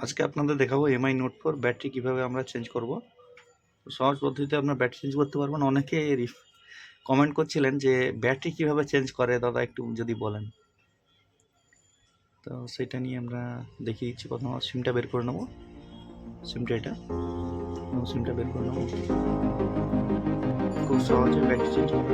আজকে আপনাদের দেখাবো এমআই নোট 4 ব্যাটারি কিভাবে আমরা চেঞ্জ করব। সহজ পদ্ধতিতে আপনার ব্যাটারি চেঞ্জ করতে পারবেন। অনেকে কমেন্ট করছিলেন যে ব্যাটারি কিভাবে চেঞ্জ করে দাদা, একটু যদি বলেন। তো সেটা নিয়ে আমরা দেখিয়ে দিচ্ছি। প্রথম সিমটা বের করে নেব, সিমটা এটা, সিমটা বের করে নেব। খুব সহজে ব্যাটারি চেঞ্জ করতে